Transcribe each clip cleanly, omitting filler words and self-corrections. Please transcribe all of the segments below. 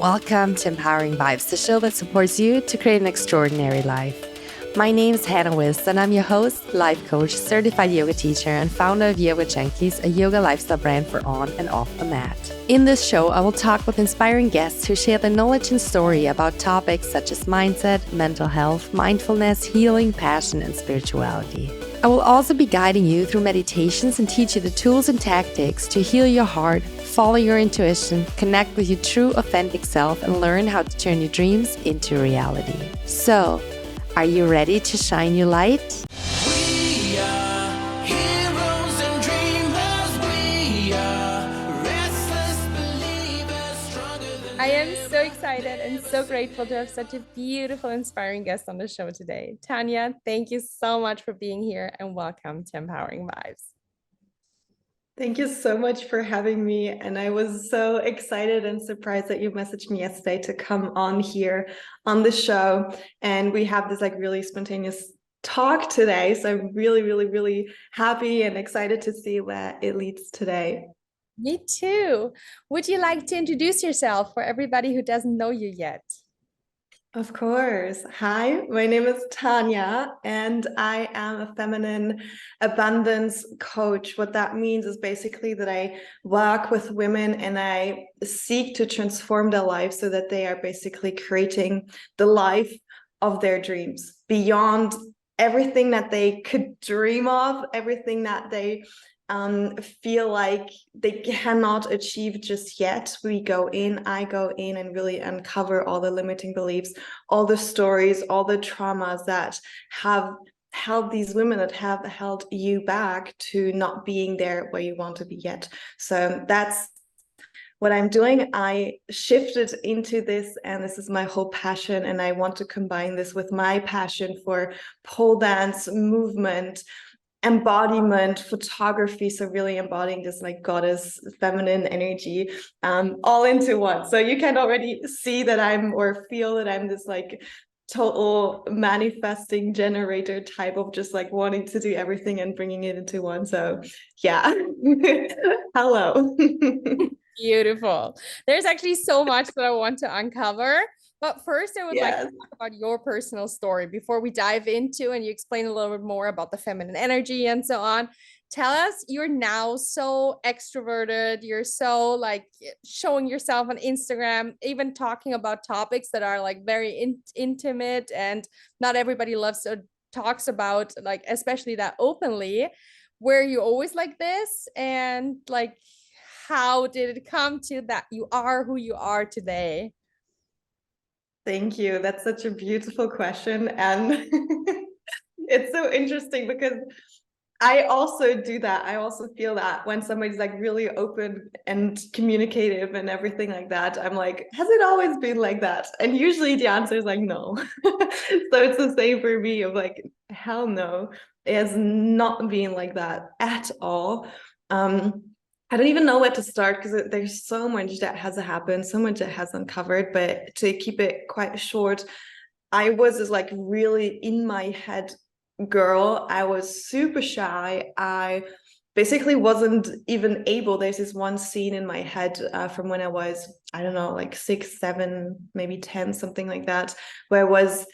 Welcome to Empowering Vibez, the show that supports you to create an extraordinary life. My name is Hannah Wiss, and I'm your host, life coach, certified yoga teacher, and founder of Yoga Junkies, a yoga lifestyle brand for on and off the mat. In this show, I will talk with inspiring guests who share their knowledge and story about topics such as mindset, mental health, mindfulness, healing, passion, and spirituality. I will also be guiding you through meditations and teach you the tools and tactics to heal your heart, follow your intuition, connect with your true authentic self, and learn how to turn your dreams into reality. So, are you ready to shine your light? We are heroes and dreamers. We are restless believers, stronger than I am so excited and so grateful to have such a beautiful, inspiring guest on the show today. Tanja, thank you so much for being here and welcome to Empowering Vibez. Thank you so much for having me. And I was so excited and surprised that you messaged me yesterday to come on here on the show. And we have this really spontaneous talk today. So I'm really, really, really happy and excited to see where it leads today. Me too. Would you like to introduce yourself for everybody who doesn't know you yet? Of course. Hi, my name is Tanja, and I am a feminine abundance coach. What that means is basically that I work with women and I seek to transform their life so that they are basically creating the life of their dreams beyond everything that they could dream of, everything that they feel like they cannot achieve just yet. I go in and really uncover all the limiting beliefs, all the stories, all the traumas that have held these women, that have held you back to not being there where you want to be yet. So that's what I'm doing. I shifted into this, and this is my whole passion, and I want to combine this with my passion for pole dance, movement, embodiment, photography, so really embodying this goddess feminine energy all into one. So you can already see that or feel that I'm this total manifesting generator type of just wanting to do everything and bringing it into one. So yeah. Hello. Beautiful. There's actually so much that I want to uncover. But first, I would like to talk about your personal story before we dive into and you explain a little bit more about the feminine energy and so on. Tell us, you're now so extroverted. You're so showing yourself on Instagram, even talking about topics that are very intimate and not everybody loves or talks about, especially that openly. Were you always like this? And how did it come to that you are who you are today? Thank you. That's such a beautiful question. And it's so interesting because I also do that. I also feel that when somebody's really open and communicative and everything like that, I'm like, has it always been like that? And usually the answer is no. So it's the same for me of hell no. It has not been like that at all. I don't even know where to start because there's so much that has happened, so much that has uncovered. But to keep it quite short, I was this really in my head girl. I was super shy. I basically wasn't even able. There's this one scene in my head from when I was, I don't know, 6, 7, maybe 10, something like that, where I was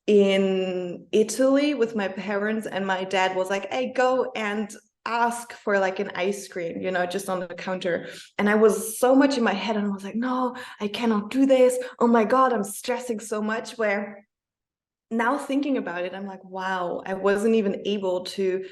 in Italy with my parents, and my dad was like, hey, go and ask for an ice cream, just on the counter. And I was so much in my head, and I was like, no, I cannot do this. Oh my God, I'm stressing so much. Where now thinking about it, I'm like, wow, I wasn't even able to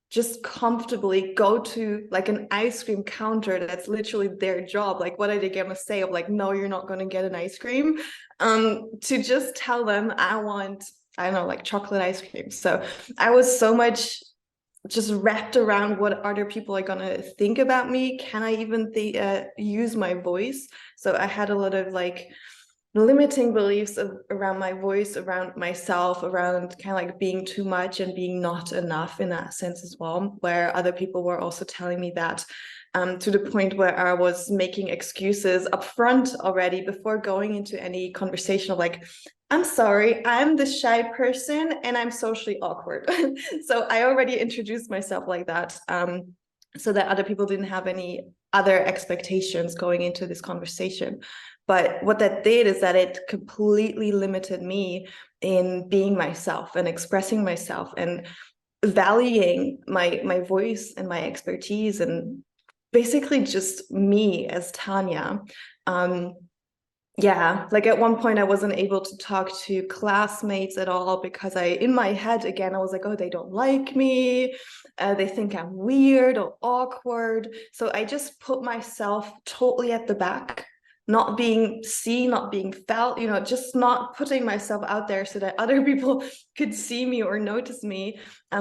just comfortably go to an ice cream counter. That's literally their job. What are they gonna say of no, you're not gonna get an ice cream? To just tell them I want, I don't know, chocolate ice cream. So I was so much just wrapped around what other people are gonna think about me. Can I even use my voice? So I had a lot of limiting beliefs around my voice, around myself, around kind of being too much and being not enough in that sense as well, where other people were also telling me that, to the point where I was making excuses up front already before going into any conversation of I'm sorry, I'm the shy person and I'm socially awkward. So I already introduced myself like that, so that other people didn't have any other expectations going into this conversation. But what that did is that it completely limited me in being myself and expressing myself and valuing my voice and my expertise and basically just me as Tanja. Yeah, like at one point I wasn't able to talk to classmates at all because in my head again, I was like, oh, they don't like me. They think I'm weird or awkward. So I just put myself totally at the back, not being seen, not being felt, just not putting myself out there so that other people could see me or notice me,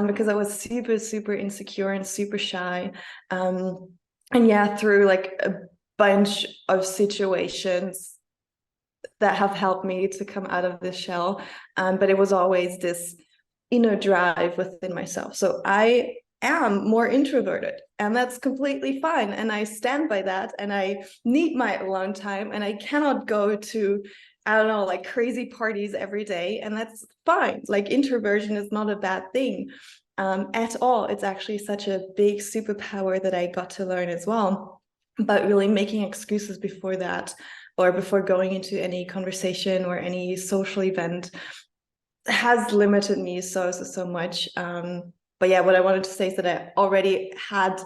because I was super, super insecure and super shy. And yeah, through like a bunch of situations that have helped me to come out of this shell. But it was always this inner drive within myself. So I am more introverted, and that's completely fine. And I stand by that, and I need my alone time, and I cannot go to, I don't know, like crazy parties every day. And that's fine. Like introversion is not a bad thing at all. It's actually such a big superpower that I got to learn as well. But really making excuses before that, or before going into any conversation or any social event, has limited me so much. But yeah, what I wanted to say is that I already had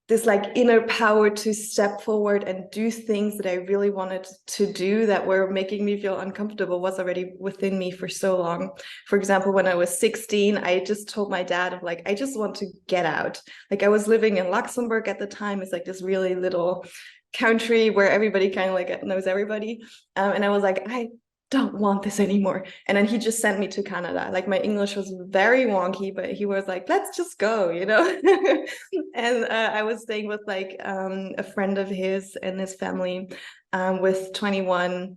this like inner power to step forward and do things that I really wanted to do that were making me feel uncomfortable was already within me for so long. For example, when I was 16, I just told my dad of like, I just want to get out. Like I was living in Luxembourg at the time. It's like this really little country where everybody kind of like knows everybody. And I was like, I don't want this anymore. And then he just sent me to Canada. Like my English was very wonky, but he was like, let's just go, And I was staying with like a friend of his and his family with 21.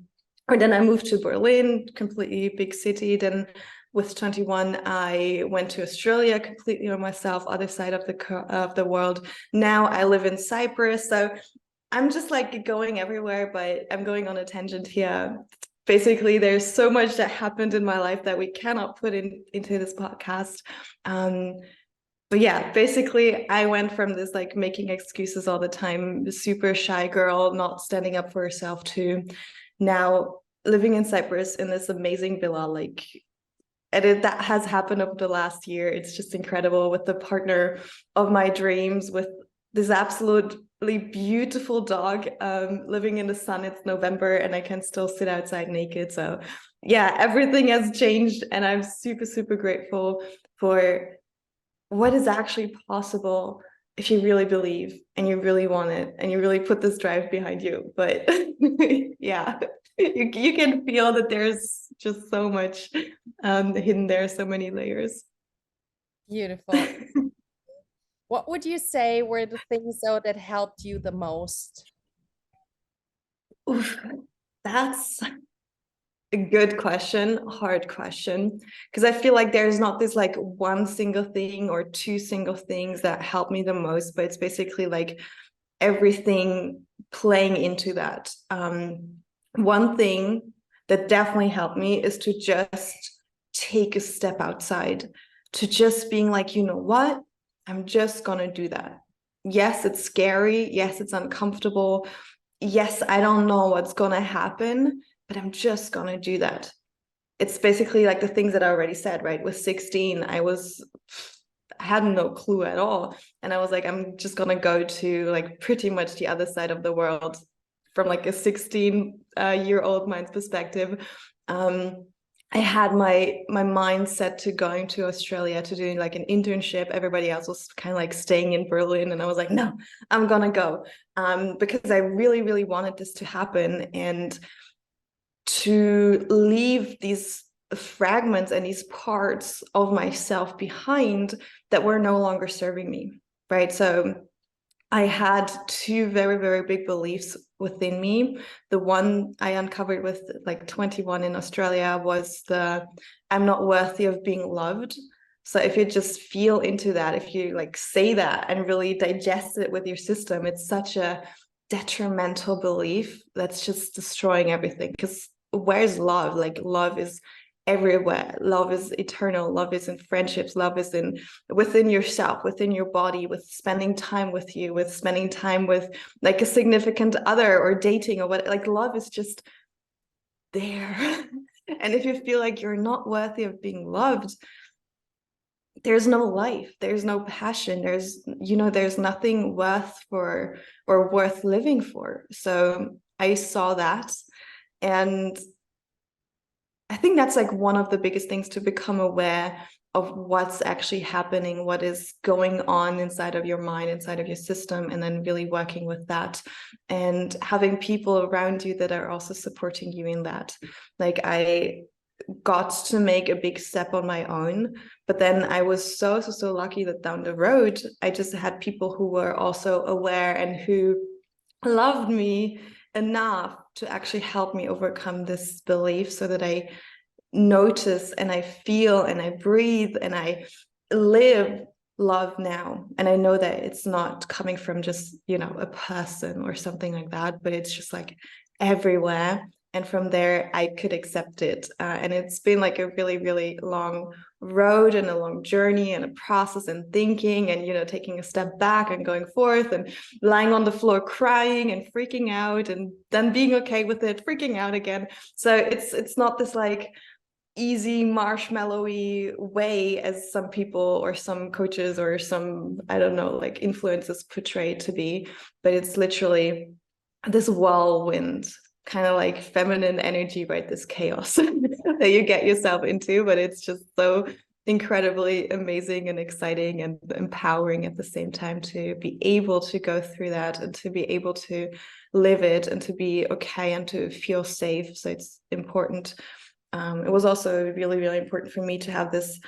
Or then I moved to Berlin, completely big city. Then with 21, I went to Australia completely on myself, other side of the world. Now I live in Cyprus. So I'm just like going everywhere, but I'm going on a tangent here. Basically, there's so much that happened in my life that we cannot put into this podcast. But yeah, basically, I went from this like making excuses all the time, super shy girl, not standing up for herself, to now living in Cyprus in this amazing villa. Like, that has happened over the last year. It's just incredible, with the partner of my dreams, with this absolutely beautiful dog, living in the sun. It's November and I can still sit outside naked. So yeah, everything has changed, and I'm super, super grateful for what is actually possible if you really believe and you really want it and you really put this drive behind you. But yeah, you can feel that there's just so much hidden there, so many layers. Beautiful. What would you say were the things though that helped you the most? Oof, that's a good question, hard question, because I feel like there's not this like one single thing or two single things that help me the most, but it's basically like everything playing into that. One thing that definitely helped me is to just take a step outside, to just being like, you know what, I'm just gonna do that. Yes, it's scary. Yes, it's uncomfortable. Yes, I don't know what's gonna happen, but I'm just gonna do that. It's basically like the things that I already said, right? With 16, I had no clue at all. And I was like, I'm just gonna go to like pretty much the other side of the world from like a 16-year-old mind's perspective. I had my mind set to going to Australia to do like an internship. Everybody else was kind of like staying in Berlin, and I was like, no, I'm gonna go, because I really, really wanted this to happen, and to leave these fragments and these parts of myself behind that were no longer serving me, right? So I had two very, very big beliefs within me. The one I uncovered with like 21 in Australia was I'm not worthy of being loved. So if you just feel into that, if you like say that and really digest it with your system, it's such a detrimental belief that's just destroying everything. Because where's love? Like love is everywhere. Love is eternal. Love is in friendships. Love is in within yourself, within your body, with spending time with you, with spending time with like a significant other or dating or what. Like love is just there. And if you feel like you're not worthy of being loved, there's no life, there's no passion, there's nothing worth for or worth living for. So I saw that, and I think that's like one of the biggest things, to become aware of what's actually happening, what is going on inside of your mind, inside of your system, and then really working with that and having people around you that are also supporting you in that. Like I got to make a big step on my own, but then I was so lucky that down the road I just had people who were also aware and who loved me enough to actually help me overcome this belief, so that I notice and I feel and I breathe and I live love now. And I know that it's not coming from just, a person or something like that, but it's just like everywhere. And from there, I could accept it. And it's been like a really, really long road and a long journey and a process and thinking and, taking a step back and going forth and lying on the floor crying and freaking out and then being okay with it, freaking out again. So it's not this like easy marshmallowy way as some people or some coaches or some, I don't know, like influencers portray it to be, but it's literally this whirlwind, kind of like feminine energy, right? This chaos that you get yourself into, but it's just so incredibly amazing and exciting and empowering at the same time to be able to go through that and to be able to live it and to be okay and to feel safe. So it's important. It was also really, really important for me to have this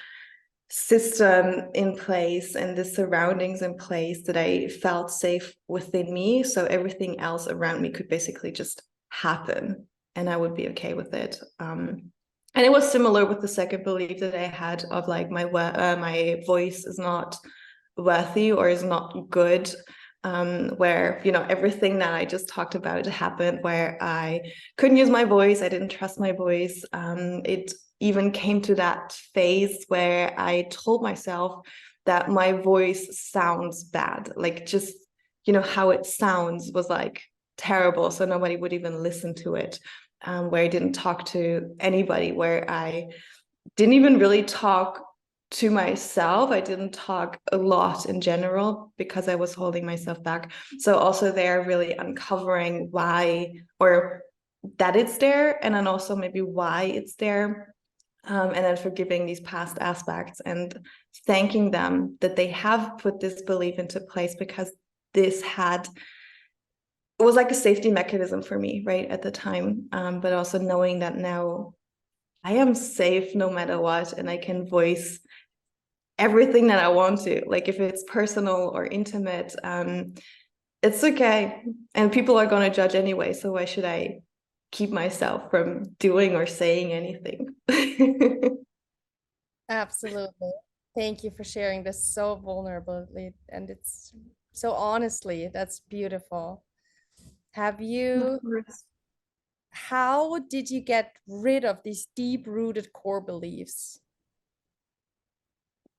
system in place and the surroundings in place that I felt safe within me. So everything else around me could basically just happen and I would be okay with it. And it was similar with the second belief that I had of like my voice is not worthy or is not good. Where everything that I just talked about happened, where I couldn't use my voice, I didn't trust my voice. It even came to that phase where I told myself that my voice sounds bad, like just how it sounds was like terrible, so nobody would even listen to it. Where I didn't talk to anybody, where I didn't even really talk to myself. I didn't talk a lot in general because I was holding myself back. So also they're really uncovering why, or that it's there, and then also maybe why it's there. And then forgiving these past aspects and thanking them that they have put this belief into place, because it was like a safety mechanism for me right at the time. But also knowing that now I am safe no matter what, and I can voice everything that I want to, like if it's personal or intimate, it's okay. And people are going to judge anyway, so why should I keep myself from doing or saying anything? Absolutely. Thank you for sharing this so vulnerably and it's so honestly. That's beautiful. Have you, how did you get rid of these deep-rooted core beliefs?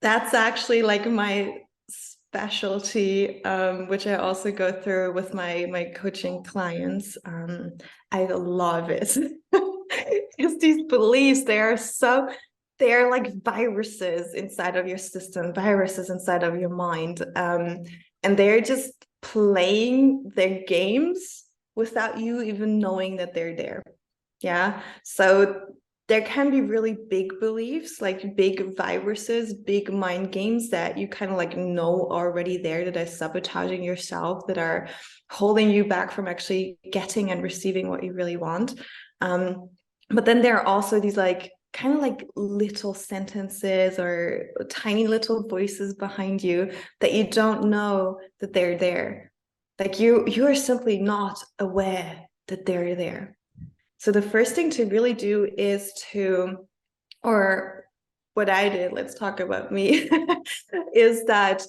That's actually like my specialty, which I also go through with my coaching clients. I love it. Because these beliefs, they're like viruses inside of your system, viruses inside of your mind. And they're just playing their games without you even knowing that they're there. Yeah. So there can be really big beliefs, like big viruses, big mind games that you kind of like know already there, that are sabotaging yourself, that are holding you back from actually getting and receiving what you really want. But then there are also these like kind of like little sentences or tiny little voices behind you that you don't know that they're there. Like you are simply not aware that they're there. So the first thing to really do is or what I did, let's talk about me, is that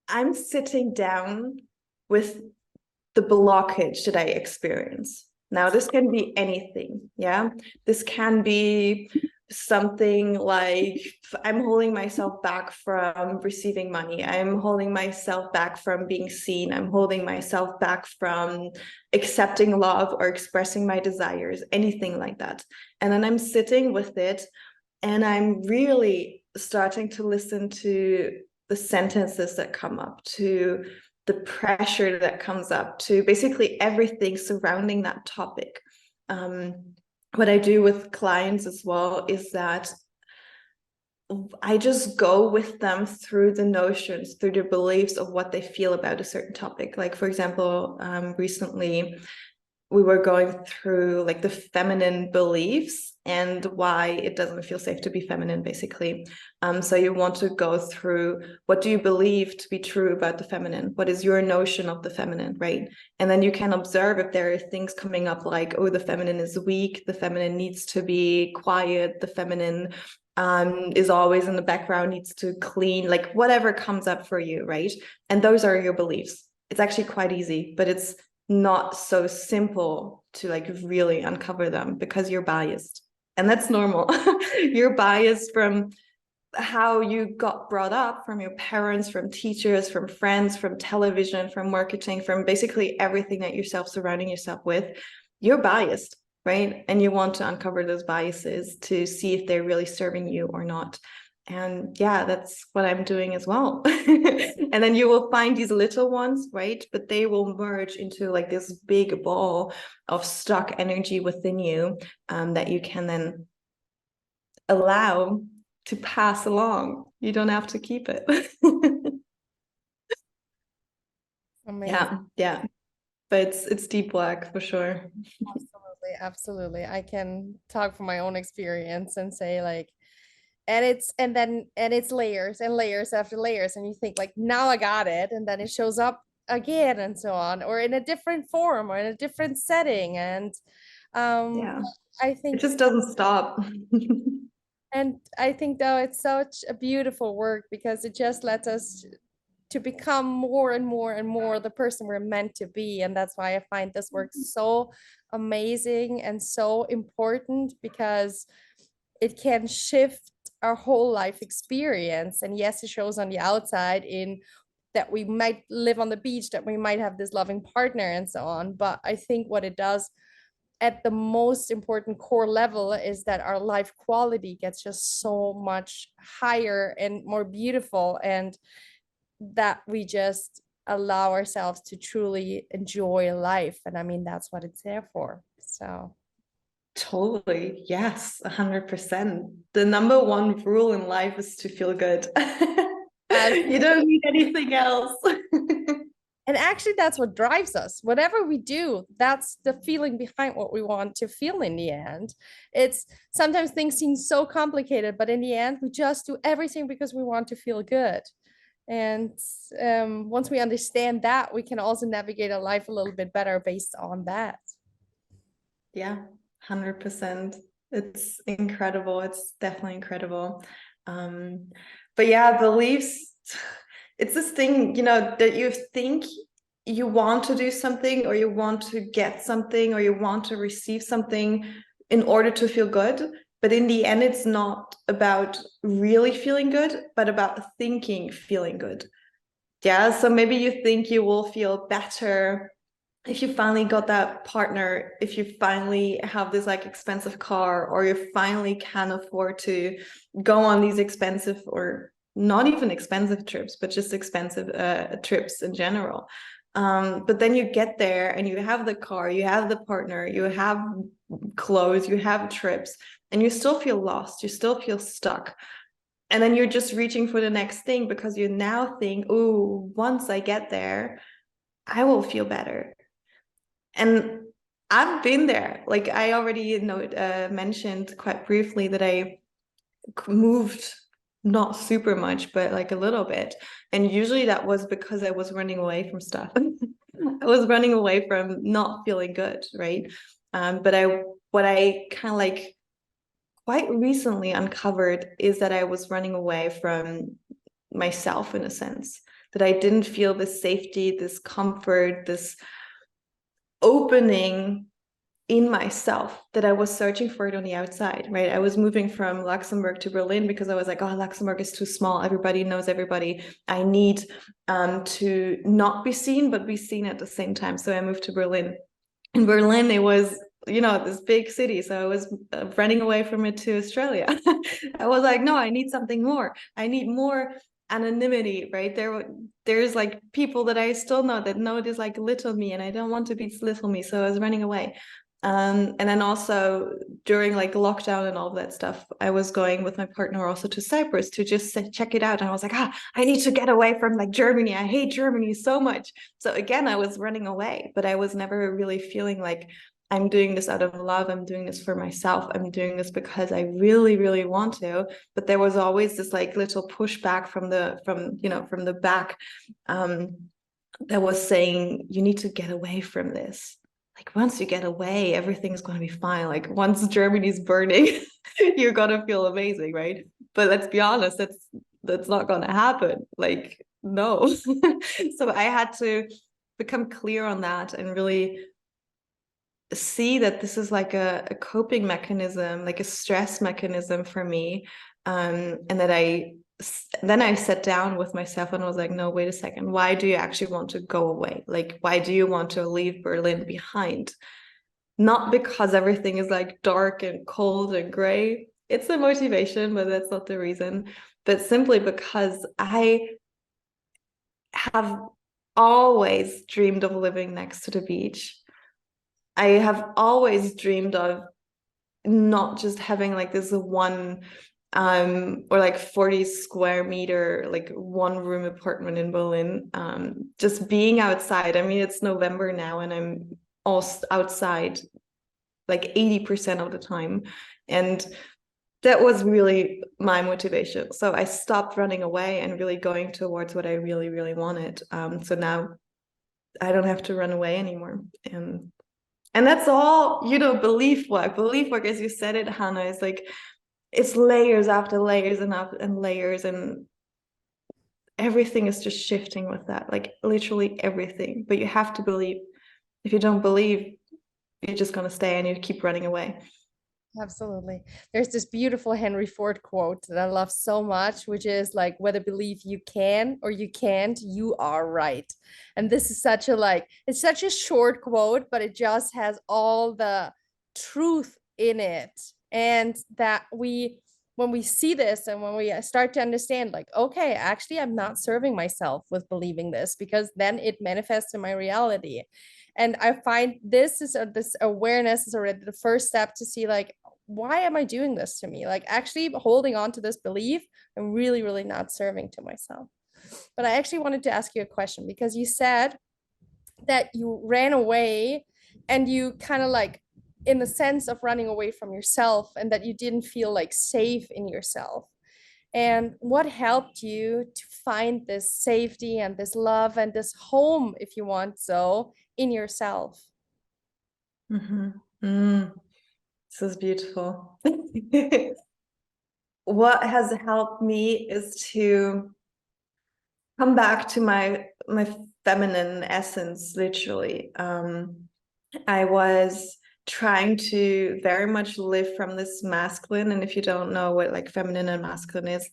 I'm sitting down with the blockage that I experience. Now, this can be anything. Yeah. This can be something like I'm holding myself back from receiving money. I'm holding myself back from being seen. I'm holding myself back from accepting love or expressing my desires, anything like that. And then I'm sitting with it and I'm really starting to listen to the sentences that come up, to the pressure that comes up, to basically everything surrounding that topic. What I do with clients as well is that I just go with them through the notions, through the beliefs of what they feel about a certain topic. Like, for example, recently we were going through like the feminine beliefs and why it doesn't feel safe to be feminine, basically. So you want to go through, what do you believe to be true about the feminine? What is your notion of the feminine, right? And then you can observe if there are things coming up like, oh, the feminine is weak, the feminine needs to be quiet, the feminine is always in the background, needs to clean, like whatever comes up for you, right? And those are your beliefs. It's actually quite easy, but it's not so simple to like really uncover them because you're biased. And that's normal. You're biased from how you got brought up, from your parents, from teachers, from friends, from television, from marketing, from basically everything that you're surrounding yourself with. You're biased, right? And you want to uncover those biases to see if they're really serving you or not. And yeah, that's what I'm doing as well. And then you will find these little ones, right? But they will merge into like this big ball of stuck energy within you, that you can then allow to pass along. You don't have to keep it. Amazing. Yeah. But it's deep work for sure. Absolutely. I can talk from my own experience and say like, and it's layers and layers after layers, and you think like, now I got it, and then it shows up again and so on, or in a different form or in a different setting. And Yeah, I it think, just doesn't stop. and I think though it's such a beautiful work because it just lets us to become more and more and more the person we're meant to be. And that's why I find this work so amazing and so important, because it can shift our whole life experience. And yes, it shows on the outside in that we might live on the beach, that we might have this loving partner and so on. But I think what it does at the most important core level is that our life quality gets just so much higher and more beautiful, and that we just allow ourselves to truly enjoy life. And I mean, that's what it's there for. So Totally. Yes, 100%. The number one rule in life is to feel good. You don't need anything else. and actually that's what drives us. Whatever we do, that's the feeling behind what we want to feel in the end. It's sometimes things seem so complicated, but in the end we just do everything because we want to feel good. And once we understand that, we can also navigate our life a little bit better based on that. Yeah, 100%. It's incredible. It's definitely incredible. But yeah, beliefs, it's this thing, that you think you want to do something, or you want to get something, or you want to receive something in order to feel good. But in the end, it's not about really feeling good, but about thinking feeling good. Yeah, so maybe you think you will feel better if you finally got that partner, if you finally have this like expensive car, or you finally can afford to go on these expensive, or not even expensive trips, but just expensive trips in general. But then you get there and you have the car, you have the partner, you have clothes, you have trips, and you still feel lost, you still feel stuck. And then you're just reaching for the next thing because you now think, oh, once I get there, I will feel better. And I've been there. Like I already mentioned quite briefly that I moved not super much, but like a little bit. And usually that was because I was running away from stuff. I was running away from not feeling good, right? But what I kind of like quite recently uncovered is that I was running away from myself, in a sense, that I didn't feel this safety, this comfort, this opening in myself that I was searching for it on the outside, right? I was moving from Luxembourg to Berlin because I was like, oh, Luxembourg is too small. Everybody knows everybody. I need to not be seen, but be seen at the same time. So I moved to Berlin. In Berlin, it was, this big city. So I was running away from it to Australia. I was like, no, I need something more. I need more anonymity, right? There's like people that I still know that know this like little me, and I don't want to be this little me. So I was running away. And then also during like lockdown and all of that stuff, I was going with my partner also to Cyprus to just check it out. And I was like, I need to get away from like Germany. I hate Germany so much. So again, I was running away, but I was never really feeling like I'm doing this out of love. I'm doing this for myself. I'm doing this because I really, really want to. But there was always this like little pushback from the back that was saying, you need to get away from this. Like once you get away, everything's going to be fine. Like once Germany's burning, you're going to feel amazing, right? But let's be honest, that's not going to happen. Like, no. So I had to become clear on that and really see that this is like a coping mechanism, like a stress mechanism for me. And that then I sat down with myself and was like, no, wait a second. Why do you actually want to go away? Like, why do you want to leave Berlin behind? Not because everything is like dark and cold and gray. It's a motivation, but that's not the reason. But simply because I have always dreamed of living next to the beach. I have always dreamed of not just having like this one or like 40 square meter like one room apartment in Berlin, just being outside. I mean, it's November now and I'm all outside like 80% of the time, and that was really my motivation. So I stopped running away and really going towards what I really, really wanted. So now I don't have to run away anymore. And that's all, belief work. Belief work, as you said it, Hannah, is like, it's layers after layers and layers, and everything is just shifting with that, like literally everything. But you have to believe. If you don't believe, you're just going to stay and you keep running away. Absolutely. There's this beautiful Henry Ford quote that I love so much, which is like, whether believe you can or you can't, you are right. And this is such it's such a short quote, but it just has all the truth in it. And that when we see this and when we start to understand, like, okay, actually, I'm not serving myself with believing this, because then it manifests in my reality. And I find this awareness is already the first step to see, like, why am I doing this to me? Like, actually holding on to this belief, I'm really, really not serving to myself. But I actually wanted to ask you a question, because you said that you ran away and you kind of like, in the sense of running away from yourself, and that you didn't feel like safe in yourself. And what helped you to find this safety and this love and this home, if you want so, in yourself? This is beautiful. What has helped me is to come back to my feminine essence, literally. I was trying to very much live from this masculine, and if you don't know what like feminine and masculine is,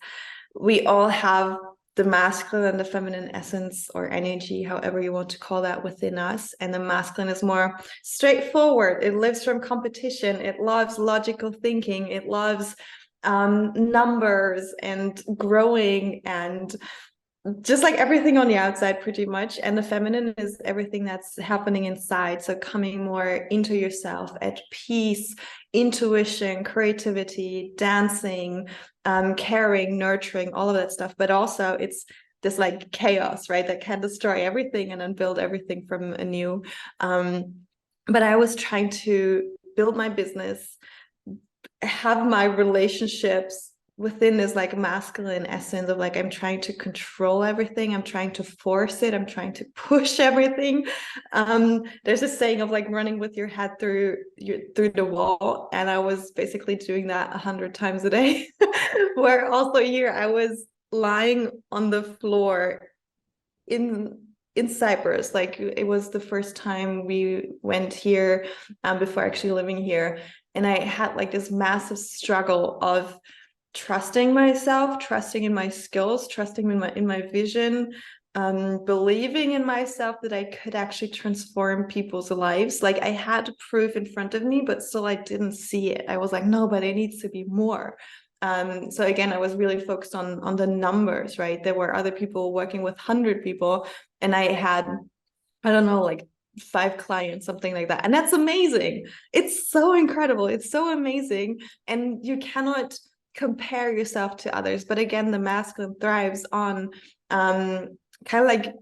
we all have the masculine and the feminine essence or energy, however you want to call that, within us. And the masculine is more straightforward. It lives from competition. It loves logical thinking. It loves numbers and growing and just like everything on the outside, pretty much. And the feminine is everything that's happening inside. So coming more into yourself, at peace, intuition, creativity, dancing, caring, nurturing, all of that stuff. But also it's this like chaos, right? That can destroy everything and then build everything from anew. But I was trying to build my business, have my relationships within this like masculine essence of like, I'm trying to control everything, I'm trying to force it, I'm trying to push everything. There's a saying of like running with your head through the wall, and I was basically doing that 100 times a day. Where also here I was lying on the floor in in Cyprus. Like it was the first time we went here before actually living here. And I had like this massive struggle of trusting myself, trusting in my skills, trusting in my vision, believing in myself that I could actually transform people's lives. Like I had proof in front of me, but still I didn't see it. I was like, no, but it needs to be more. So again, I was really focused on the numbers, right? There were other people working with 100 people, and I had, I don't know, like 5 clients, something like that. And that's amazing. It's so incredible. It's so amazing. And you cannot compare yourself to others. But again, the masculine thrives on kind of like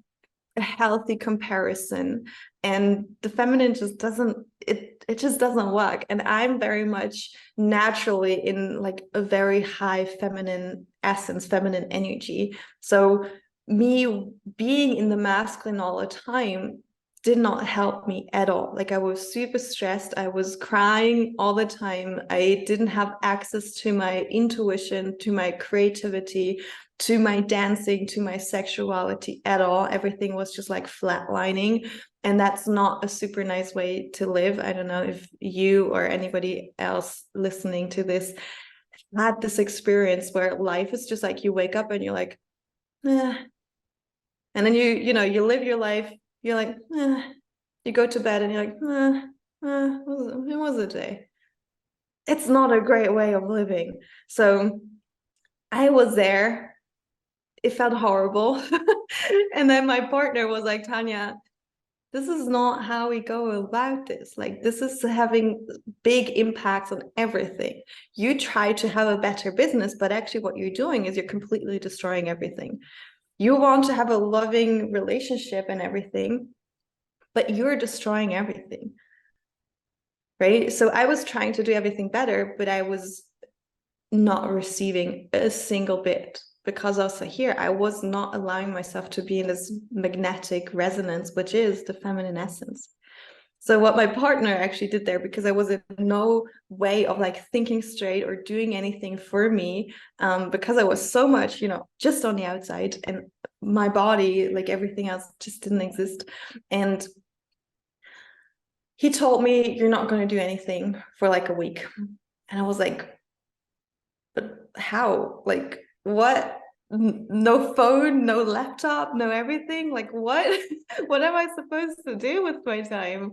a healthy comparison, and the feminine just doesn't, it just doesn't work. And I'm very much naturally in like a very high feminine essence, feminine energy. So me being in the masculine all the time did not help me at all. Like I was super stressed. I was crying all the time. I didn't have access to my intuition, to my creativity, to my dancing, to my sexuality at all. Everything was just like flatlining. And that's not a super nice way to live. I don't know if you or anybody else listening to this had this experience where life is just like you wake up and you're like, eh. And then you know, you live your life, you're like, eh. You go to bed and you're like, it was a day. It's not a great way of living. So I was there. It felt horrible. And then my partner was like, Tanja, this is not how we go about this. Like, this is having big impacts on everything. You try to have a better business, but actually what you're doing is you're completely destroying everything. You want to have a loving relationship and everything, but you're destroying everything, right? So I was trying to do everything better, but I was not receiving a single bit, because also here I was not allowing myself to be in this magnetic resonance, which is the feminine essence. So what my partner actually did there, because I was in no way of like thinking straight or doing anything for me, because I was so much, you know, just on the outside, and my body, like everything else, just didn't exist. And he told me, you're not going to do anything for like a week. And I was like, but how? Like, what? No phone, no laptop, no everything? Like, what? What am I supposed to do with my time?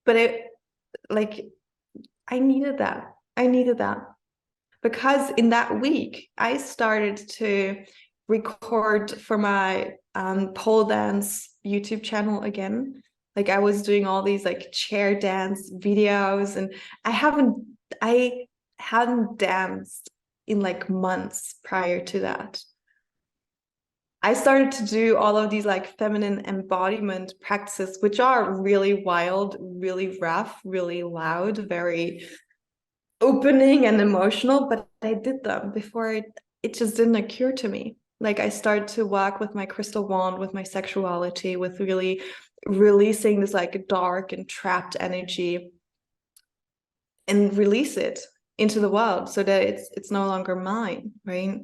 But it, like, I needed that. I needed that. Because in that week, I started to record for my pole dance YouTube channel again. Like I was doing all these like chair dance videos, and I hadn't danced in like months prior to that. I started to do all of these like feminine embodiment practices, which are really wild, really rough, really loud, very opening and emotional, but I did them before it just didn't occur to me. Like I started to work with my crystal wand, with my sexuality, with really releasing this like dark and trapped energy, and release it into the world so that it's no longer mine, right?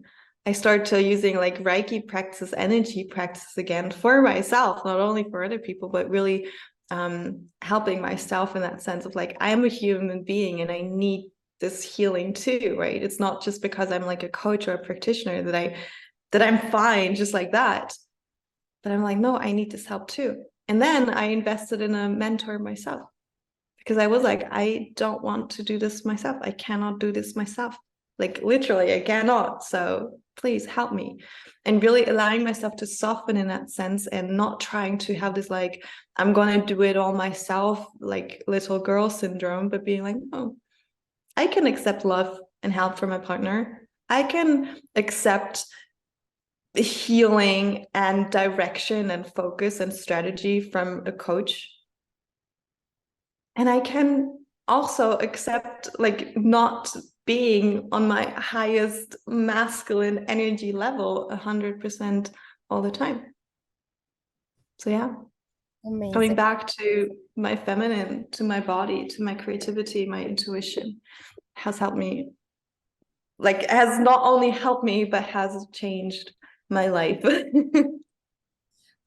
I started to using like Reiki practice, energy practice again for myself, not only for other people, but really helping myself in that sense of like, I am a human being and I need this healing too, right? It's not just because I'm like a coach or a practitioner that I'm fine just like that. But I'm like, no, I need this help too. And then I invested in a mentor myself, because I was like, I don't want to do this myself. I cannot do this myself. Like literally, I cannot. So please help me. And really allowing myself to soften in that sense, and not trying to have this like, I'm going to do it all myself, like little girl syndrome, but being like, no, I can accept love and help from my partner. I can accept healing and direction and focus and strategy from a coach. And I can also accept like not being on my highest masculine energy level 100% all the time. So yeah, Amazing. coming back to my feminine, to my body, to my creativity, my intuition has helped me, like has not only helped me, but has changed my life.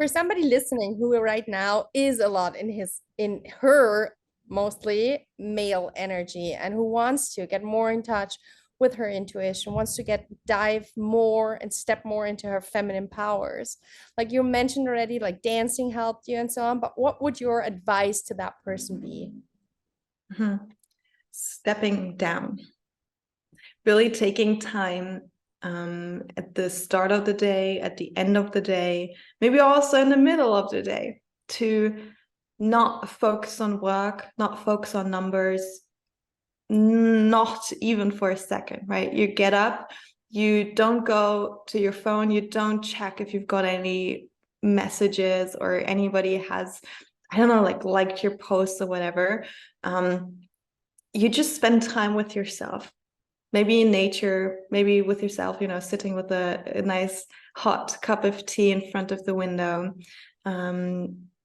For somebody listening who right now is a lot in her mostly male energy and who wants to get more in touch with her intuition, wants to dive more and step more into her feminine powers. Like you mentioned already, like dancing helped you and so on, but what would your advice to that person be? Stepping down, really taking time at the start of the day, at the end of the day, maybe also in the middle of the day, to not focus on work, not focus on numbers, not even for a second, right? You get up, you don't go to your phone, you don't check if you've got any messages or anybody has, I don't know, like liked your posts or whatever. You just spend time with yourself. Maybe in nature, maybe with yourself, you know, sitting with a nice hot cup of tea in front of the window,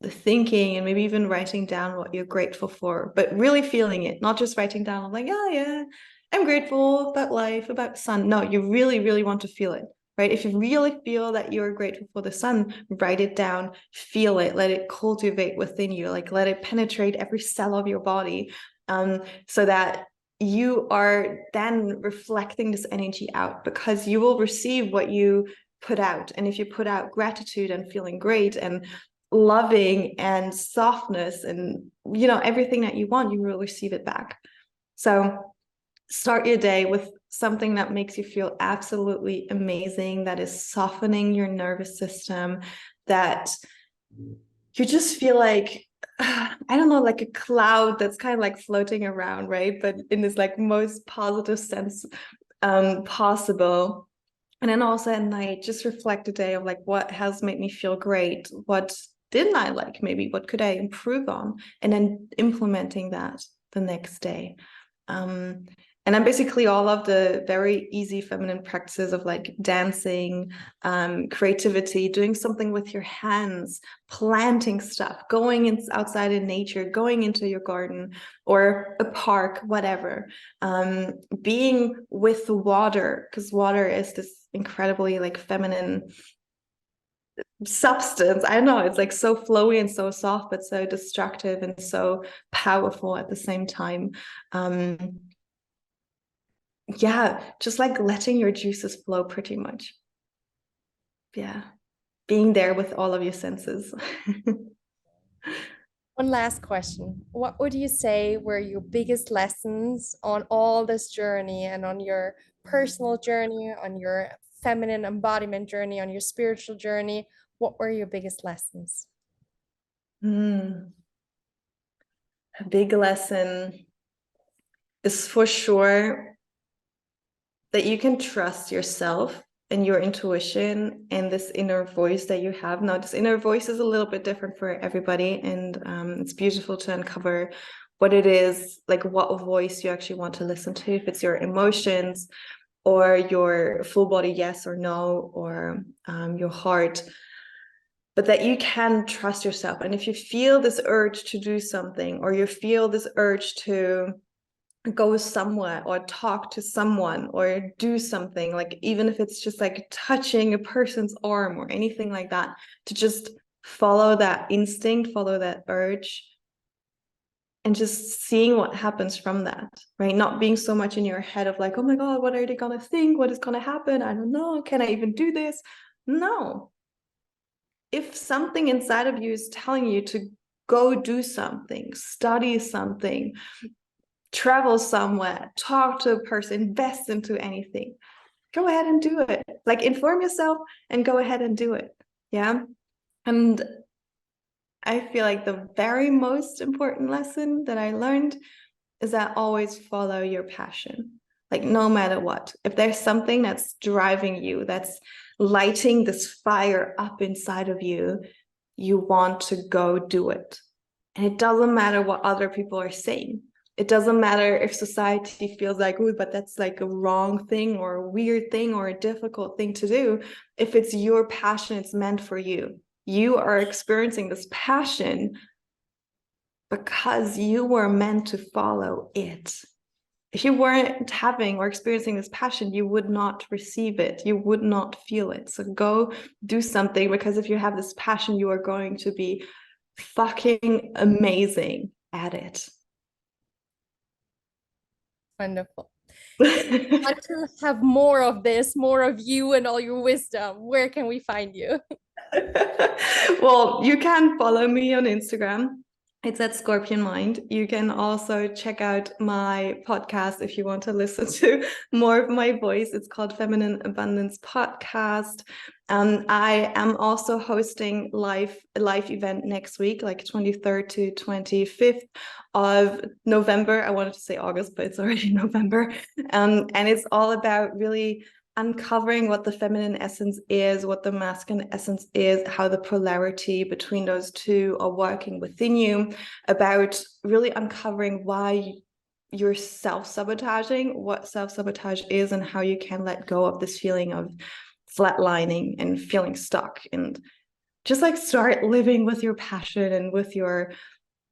thinking and maybe even writing down what you're grateful for, but really feeling it, not just writing down, I'm like, oh yeah, I'm grateful about life, about the sun. No, you really, really want to feel it, right? If you really feel that you're grateful for the sun, write it down, feel it, let it cultivate within you, like let it penetrate every cell of your body, so that you are then reflecting this energy out, because you will receive what you put out. And if you put out gratitude and feeling great and loving and softness and, you know, everything that you want, you will receive it back. So start your day with something that makes you feel absolutely amazing, that is softening your nervous system, that you just feel like, I don't know, like a cloud that's kind of like floating around, right? But in this like most positive sense possible. And then also at night, just reflect a day of like, what has made me feel great? What didn't I like? Maybe what could I improve on? And then implementing that the next day. And then basically all of the very easy feminine practices of like dancing, creativity, doing something with your hands, planting stuff, going outside in nature, going into your garden or a park, whatever. Being with the water, because water is this incredibly like feminine substance. I don't know, it's like so flowy and so soft, but so destructive and so powerful at the same time. Yeah, just like letting your juices flow pretty much. Yeah, being there with all of your senses. One last question. What would you say were your biggest lessons on all this journey and on your personal journey, on your feminine embodiment journey, on your spiritual journey? What were your biggest lessons? A big lesson is for sure that you can trust yourself and your intuition and this inner voice that you have. Now, this inner voice is a little bit different for everybody, and it's beautiful to uncover what it is, like what voice you actually want to listen to, if it's your emotions or your full body yes or no, or your heart, but that you can trust yourself. And if you feel this urge to do something, or you feel this urge to go somewhere or talk to someone or do something, like even if it's just like touching a person's arm or anything like that, to just follow that instinct, follow that urge, and just seeing what happens from that, right? Not being so much in your head of like, oh my God, what are they gonna think? What is gonna happen? I don't know. Can I even do this? No. If something inside of you is telling you to go do something, study something, travel somewhere, talk to a person, invest into anything, go ahead and do it. Like inform yourself and go ahead and do it. Yeah. And I feel like the very most important lesson that I learned is that always follow your passion. Like no matter what, if there's something that's driving you, that's lighting this fire up inside of you, you want to go do it. And it doesn't matter what other people are saying. It doesn't matter if society feels like, oh, but that's like a wrong thing or a weird thing or a difficult thing to do. If it's your passion, it's meant for you. You are experiencing this passion because you were meant to follow it. if you weren't having or experiencing this passion, you would not receive it. You would not feel it. So go do something, because if you have this passion, you are going to be fucking amazing at it. Wonderful. Want to have more of this, more of you and all your wisdom, where can we find you? Well, you can follow me on Instagram. It's at Scorpion Mind. You can also check out my podcast if you want to listen to more of my voice. It's called Feminine Abundance Podcast. I am also hosting a live event next week, like 23rd to 25th of November. I wanted to say August, but it's already November. And it's all about really uncovering what the feminine essence is, what the masculine essence is, how the polarity between those two are working within you, about really uncovering why you're self-sabotaging, what self-sabotage is, and how you can let go of this feeling of flatlining and feeling stuck, and just like start living with your passion and with your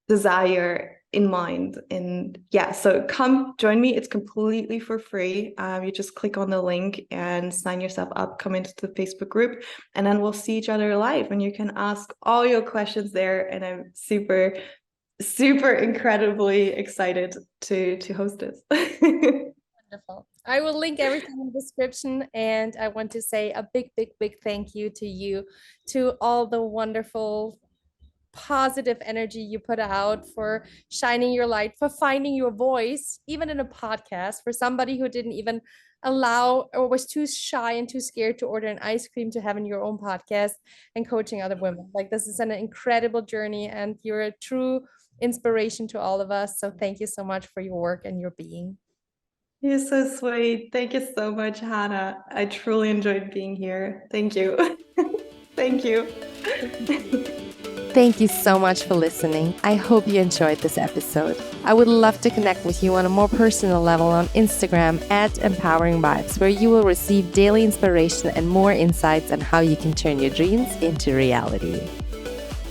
desire in mind. And yeah, so come join me. It's completely for free. You just click on the link and sign yourself up, come into the Facebook group, and then we'll see each other live, and you can ask all your questions there. And I'm super incredibly excited to host this. Wonderful. I will link everything in the description, and I want to say a big thank you to you, to all the wonderful positive energy you put out, for shining your light, for finding your voice, even in a podcast, for somebody who didn't even allow or was too shy and too scared to order an ice cream, to having your own podcast and coaching other women. Like, this is an incredible journey, and you're a true inspiration to all of us. So thank you so much for your work and your being. You're so sweet. Thank you so much, Hannah. I truly enjoyed being here. Thank you. Thank you. Thank you so much for listening. I hope you enjoyed this episode. I would love to connect with you on a more personal level on Instagram at Empowering Vibez, where you will receive daily inspiration and more insights on how you can turn your dreams into reality.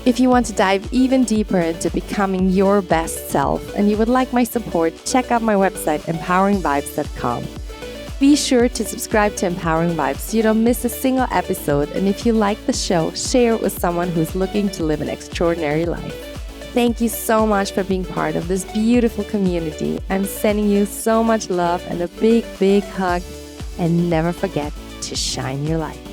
If you want to dive even deeper into becoming your best self and you would like my support, check out my website, empoweringvibez.com. Be sure to subscribe to Empowering Vibez so you don't miss a single episode. And if you like the show, share it with someone who's looking to live an extraordinary life. Thank you so much for being part of this beautiful community. I'm sending you so much love and a big hug. And never forget to shine your light.